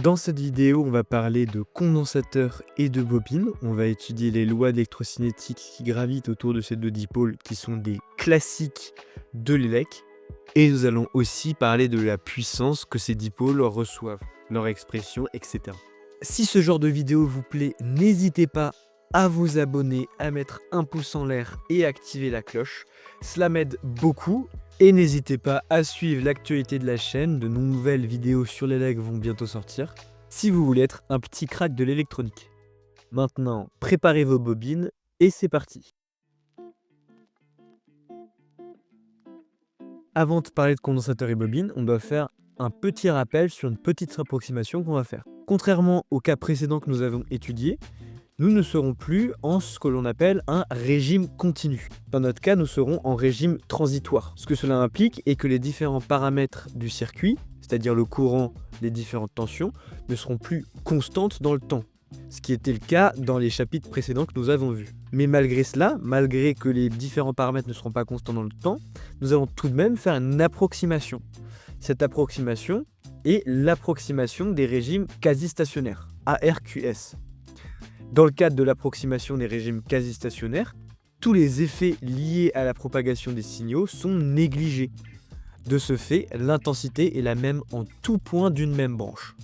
Dans cette vidéo, on va parler de condensateurs et de bobines. On va étudier les lois d'électrocinétique qui gravitent autour de ces deux dipôles qui sont des classiques de l'élec. Et nous allons aussi parler de la puissance que ces dipôles reçoivent, leur expression, etc. Si ce genre de vidéo vous plaît, n'hésitez pas à vous abonner, à mettre un pouce en l'air et activer la cloche. Cela m'aide beaucoup. Et n'hésitez pas à suivre l'actualité de la chaîne, de nouvelles vidéos sur l'élec vont bientôt sortir, si vous voulez être un petit crack de l'électronique. Maintenant, préparez vos bobines et c'est parti. Avant de parler de condensateur et bobine, on doit faire un petit rappel sur une petite approximation qu'on va faire. Contrairement au cas précédent que nous avons étudié, nous ne serons plus en ce que l'on appelle un régime continu. Dans notre cas, nous serons en régime transitoire. Ce que cela implique est que les différents paramètres du circuit, c'est-à-dire le courant, les différentes tensions, ne seront plus constantes dans le temps. Ce qui était le cas dans les chapitres précédents que nous avons vus. Mais malgré cela, malgré que les différents paramètres ne seront pas constants dans le temps, nous allons tout de même faire une approximation. Cette approximation est l'approximation des régimes quasi-stationnaires, ARQS. Dans le cadre de l'approximation des régimes quasi-stationnaires, tous les effets liés à la propagation des signaux sont négligés. De ce fait, l'intensité est la même en tout point d'une même branche.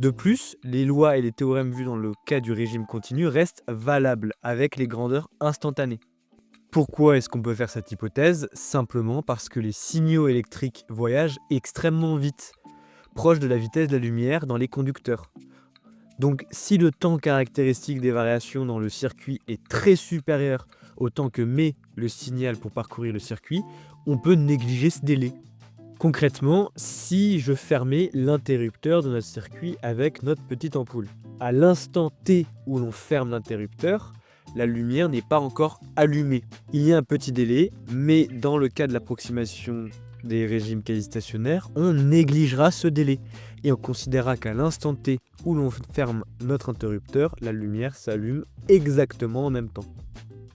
De plus, les lois et les théorèmes vus dans le cas du régime continu restent valables avec les grandeurs instantanées. Pourquoi est-ce qu'on peut faire cette hypothèse? Simplement parce que les signaux électriques voyagent extrêmement vite, proche de la vitesse de la lumière dans les conducteurs. Donc si le temps caractéristique des variations dans le circuit est très supérieur au temps que met le signal pour parcourir le circuit, on peut négliger ce délai. Concrètement, si je fermais l'interrupteur de notre circuit avec notre petite ampoule, à l'instant T où l'on ferme l'interrupteur, la lumière n'est pas encore allumée. Il y a un petit délai, mais dans le cas de l'approximation des régimes quasi-stationnaires, on négligera ce délai et on considérera qu'à l'instant T où l'on ferme notre interrupteur, la lumière s'allume exactement en même temps.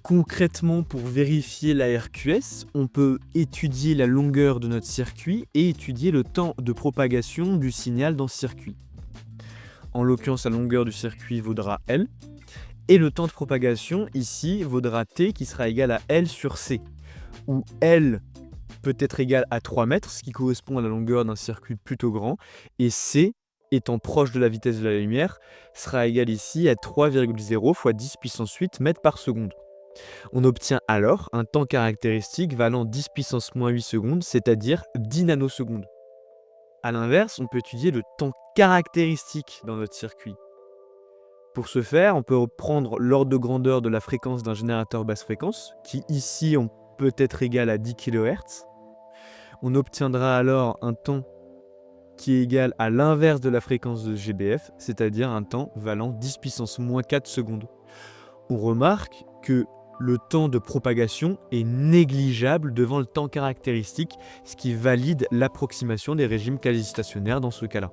Concrètement, pour vérifier la RQS, on peut étudier la longueur de notre circuit et étudier le temps de propagation du signal dans ce circuit. En l'occurrence, la longueur du circuit vaudra L, et le temps de propagation ici vaudra T qui sera égal à L sur C, où L peut être égal à 3 mètres, ce qui correspond à la longueur d'un circuit plutôt grand, et C, étant proche de la vitesse de la lumière, sera égal ici à 3,0 fois 10 puissance 8 mètres par seconde. On obtient alors un temps caractéristique valant 10 puissance moins 8 secondes, c'est-à-dire 10 nanosecondes. A l'inverse, on peut étudier le temps caractéristique dans notre circuit. Pour ce faire, on peut prendre l'ordre de grandeur de la fréquence d'un générateur basse fréquence, qui ici peut être égal à 10 kHz. On obtiendra alors un temps qui est égal à l'inverse de la fréquence de GBF, c'est-à-dire un temps valant 10 puissance moins 4 secondes. On remarque que le temps de propagation est négligeable devant le temps caractéristique, ce qui valide l'approximation des régimes quasi-stationnaires dans ce cas-là.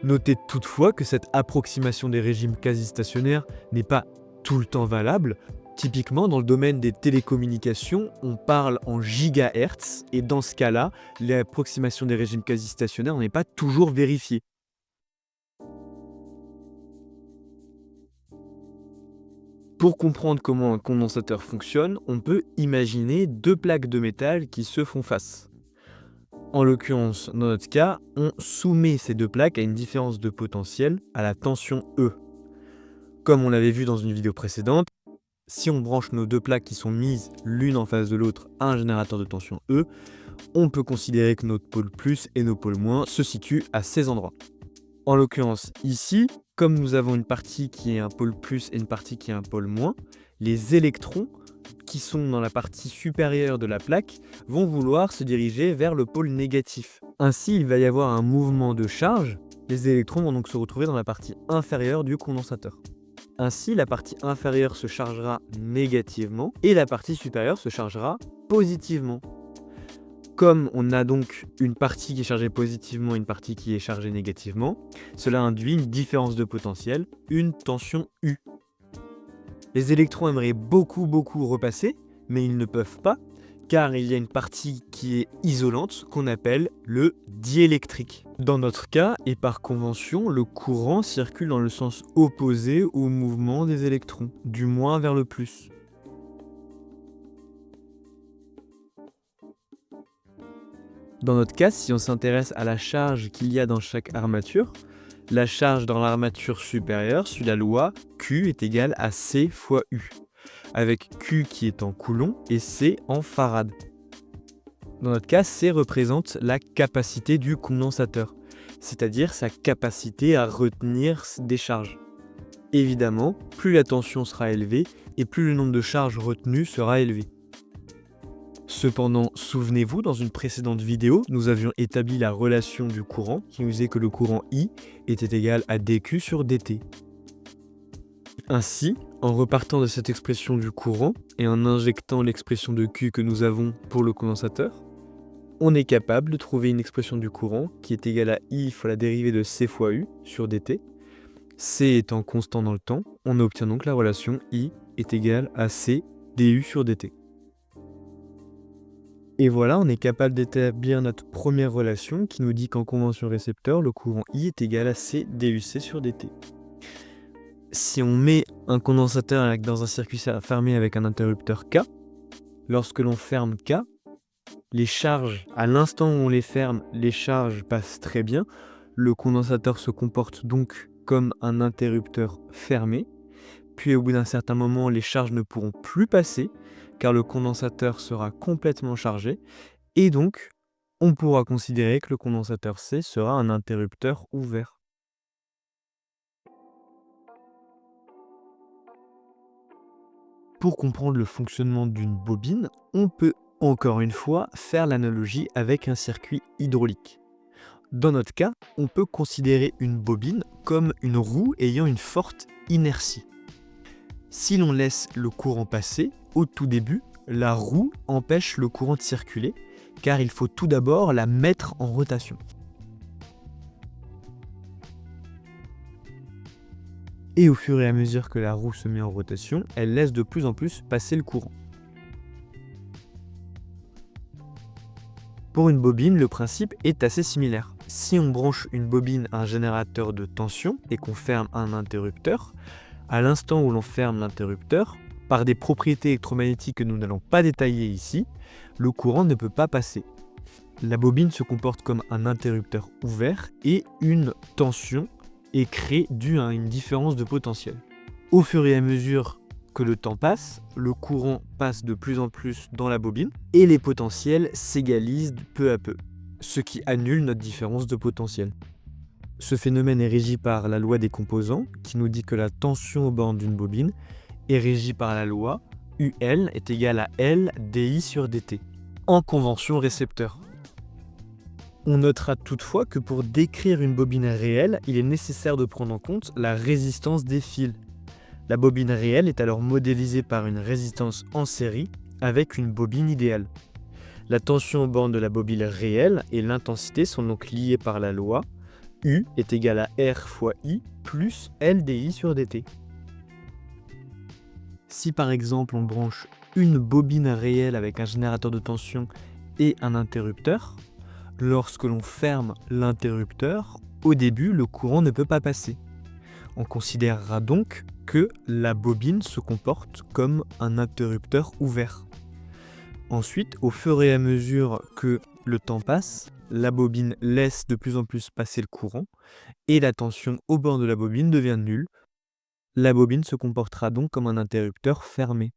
Notez toutefois que cette approximation des régimes quasi-stationnaires n'est pas tout le temps valable. Typiquement, dans le domaine des télécommunications, on parle en gigahertz, et dans ce cas-là, l'approximation des régimes quasi-stationnaires n'est pas toujours vérifiée. Pour comprendre comment un condensateur fonctionne, on peut imaginer deux plaques de métal qui se font face. En l'occurrence, dans notre cas, on soumet ces deux plaques à une différence de potentiel à la tension E. Comme on l'avait vu dans une vidéo précédente, si on branche nos deux plaques qui sont mises l'une en face de l'autre à un générateur de tension E, on peut considérer que notre pôle plus et nos pôles moins se situent à ces endroits. En l'occurrence ici, comme nous avons une partie qui est un pôle plus et une partie qui est un pôle moins, les électrons qui sont dans la partie supérieure de la plaque vont vouloir se diriger vers le pôle négatif. Ainsi, il va y avoir un mouvement de charge. Les électrons vont donc se retrouver dans la partie inférieure du condensateur. Ainsi, la partie inférieure se chargera négativement et la partie supérieure se chargera positivement. Comme on a donc une partie qui est chargée positivement et une partie qui est chargée négativement, cela induit une différence de potentiel, une tension U. Les électrons aimeraient beaucoup repasser, mais ils ne peuvent pas, car il y a une partie qui est isolante qu'on appelle le diélectrique. Dans notre cas, et par convention, le courant circule dans le sens opposé au mouvement des électrons, du moins vers le plus. Dans notre cas, si on s'intéresse à la charge qu'il y a dans chaque armature, la charge dans l'armature supérieure suit la loi Q est égale à C fois U, avec Q qui est en coulomb et C en farad. Dans notre cas, C représente la capacité du condensateur, c'est-à-dire sa capacité à retenir des charges. Évidemment, plus la tension sera élevée et plus le nombre de charges retenues sera élevé. Cependant, souvenez-vous, dans une précédente vidéo, nous avions établi la relation du courant qui nous disait que le courant I était égal à dQ sur dt. Ainsi, en repartant de cette expression du courant et en injectant l'expression de Q que nous avons pour le condensateur, on est capable de trouver une expression du courant qui est égale à I fois la dérivée de C fois U sur dt. C étant constant dans le temps, on obtient donc la relation I est égale à C du sur dt. Et voilà, on est capable d'établir notre première relation qui nous dit qu'en convention récepteur, le courant I est égal à C DUC sur dt. Si on met un condensateur dans un circuit fermé avec un interrupteur K, lorsque l'on ferme K, les charges, à l'instant où on les ferme, les charges passent très bien. Le condensateur se comporte donc comme un interrupteur fermé. Puis au bout d'un certain moment, les charges ne pourront plus passer car le condensateur sera complètement chargé et donc on pourra considérer que le condensateur C sera un interrupteur ouvert. Pour comprendre le fonctionnement d'une bobine, on peut encore une fois faire l'analogie avec un circuit hydraulique. Dans notre cas, on peut considérer une bobine comme une roue ayant une forte inertie. Si l'on laisse le courant passer, au tout début, la roue empêche le courant de circuler, car il faut tout d'abord la mettre en rotation. Et au fur et à mesure que la roue se met en rotation, elle laisse de plus en plus passer le courant. Pour une bobine, le principe est assez similaire. Si on branche une bobine à un générateur de tension et qu'on ferme un interrupteur, à l'instant où l'on ferme l'interrupteur, par des propriétés électromagnétiques que nous n'allons pas détailler ici, le courant ne peut pas passer. La bobine se comporte comme un interrupteur ouvert et une tension est créée due à une différence de potentiel. Au fur et à mesure que le temps passe, le courant passe de plus en plus dans la bobine et les potentiels s'égalisent peu à peu, ce qui annule notre différence de potentiel. Ce phénomène est régi par la loi des composants, qui nous dit que la tension aux bornes d'une bobine est régie par la loi UL est égale à L dI sur dt, en convention récepteur. On notera toutefois que pour décrire une bobine réelle, il est nécessaire de prendre en compte la résistance des fils. La bobine réelle est alors modélisée par une résistance en série avec une bobine idéale. La tension aux bornes de la bobine réelle et l'intensité sont donc liées par la loi U est égal à R fois I plus LDI sur dt. Si par exemple on branche une bobine réelle avec un générateur de tension et un interrupteur, lorsque l'on ferme l'interrupteur, au début le courant ne peut pas passer. On considérera donc que la bobine se comporte comme un interrupteur ouvert. Ensuite, au fur et à mesure que le temps passe, la bobine laisse de plus en plus passer le courant et la tension au bord de la bobine devient nulle. La bobine se comportera donc comme un interrupteur fermé.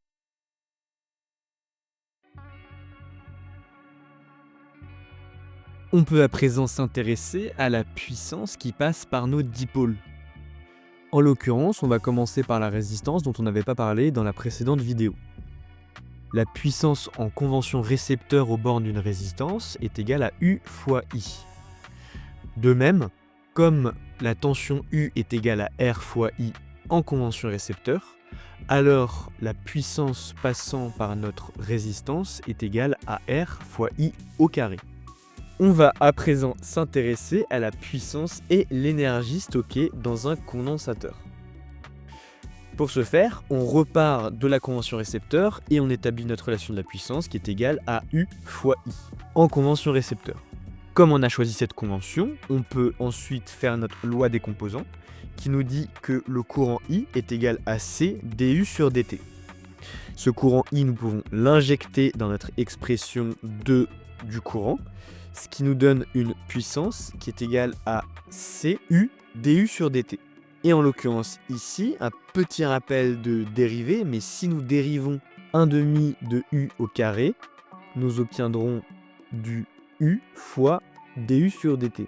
On peut à présent s'intéresser à la puissance qui passe par nos dipôles. En l'occurrence, on va commencer par la résistance dont on n'avait pas parlé dans la précédente vidéo. La puissance en convention récepteur aux bornes d'une résistance est égale à U fois I. De même, comme la tension U est égale à R fois I en convention récepteur, alors la puissance passant par notre résistance est égale à R fois I au carré. On va à présent s'intéresser à la puissance et l'énergie stockée dans un condensateur. Pour ce faire, on repart de la convention récepteur et on établit notre relation de la puissance qui est égale à U fois I en convention récepteur. Comme on a choisi cette convention, on peut ensuite faire notre loi des composants qui nous dit que le courant I est égal à C du sur dt. Ce courant I, nous pouvons l'injecter dans notre expression du courant, ce qui nous donne une puissance qui est égale à CU du sur dt. Et en l'occurrence ici, un petit rappel de dérivée, mais si nous dérivons 1/2 de U au carré, nous obtiendrons du U fois du sur dt.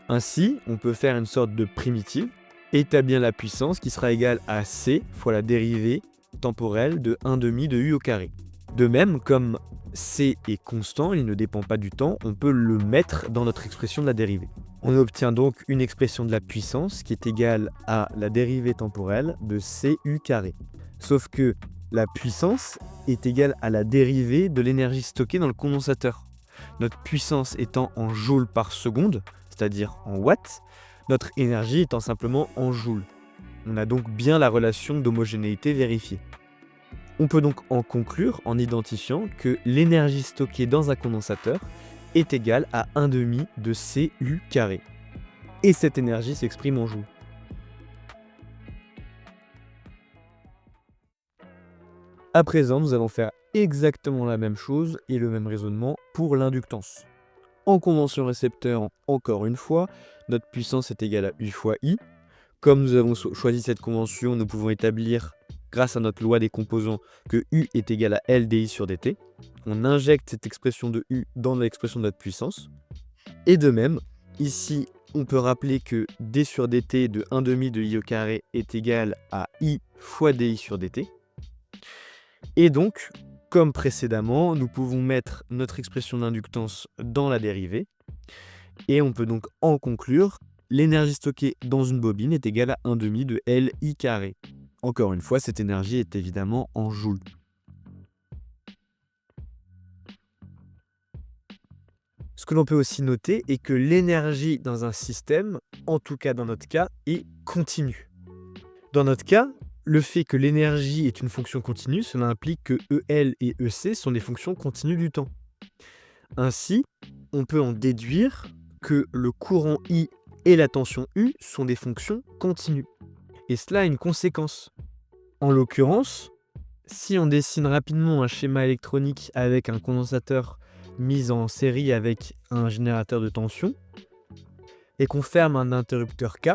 Ainsi, on peut faire une sorte de primitive, établir la puissance qui sera égale à C fois la dérivée temporelle de 1/2 de U au carré. De même, comme C est constant, il ne dépend pas du temps, on peut le mettre dans notre expression de la dérivée. On obtient donc une expression de la puissance qui est égale à la dérivée temporelle de CU carré. Sauf que la puissance est égale à la dérivée de l'énergie stockée dans le condensateur. Notre puissance étant en joules par seconde, c'est-à-dire en watts, notre énergie étant simplement en joules. On a donc bien la relation d'homogénéité vérifiée. On peut donc en conclure en identifiant que l'énergie stockée dans un condensateur est égale à 1/2 de CU carré. Et cette énergie s'exprime en joules. À présent, nous allons faire exactement la même chose et le même raisonnement pour l'inductance. En convention récepteur, encore une fois, notre puissance est égale à U fois I. Comme nous avons choisi cette convention, nous pouvons établir, grâce à notre loi des composants, que U est égal à L dI sur dt. On injecte cette expression de U dans l'expression de notre puissance. Et de même, ici, on peut rappeler que d sur dt de 1/2 de I au carré est égal à I fois dI sur dt. Et donc, comme précédemment, nous pouvons mettre notre expression d'inductance dans la dérivée. Et on peut donc en conclure, l'énergie stockée dans une bobine est égale à 1/2 de Li carré. Encore une fois, cette énergie est évidemment en joules. Ce que l'on peut aussi noter est que l'énergie dans un système, en tout cas dans notre cas, est continue. Dans notre cas, le fait que l'énergie est une fonction continue, cela implique que EL et EC sont des fonctions continues du temps. Ainsi, on peut en déduire que le courant I et la tension U sont des fonctions continues. Et cela a une conséquence. En l'occurrence, si on dessine rapidement un schéma électronique avec un condensateur mis en série avec un générateur de tension et qu'on ferme un interrupteur K,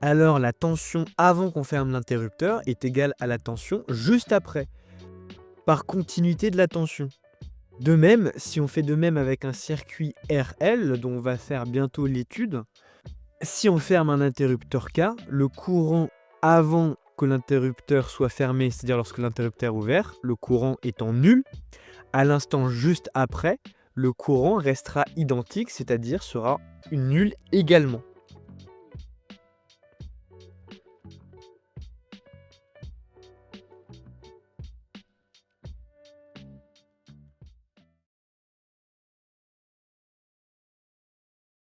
alors la tension avant qu'on ferme l'interrupteur est égale à la tension juste après, par continuité de la tension. De même, si on fait de même avec un circuit RL, dont on va faire bientôt l'étude, si on ferme un interrupteur K, le courant avant que l'interrupteur soit fermé, c'est-à-dire lorsque l'interrupteur est ouvert, le courant étant nul, à l'instant juste après, le courant restera identique, c'est-à-dire sera nul également.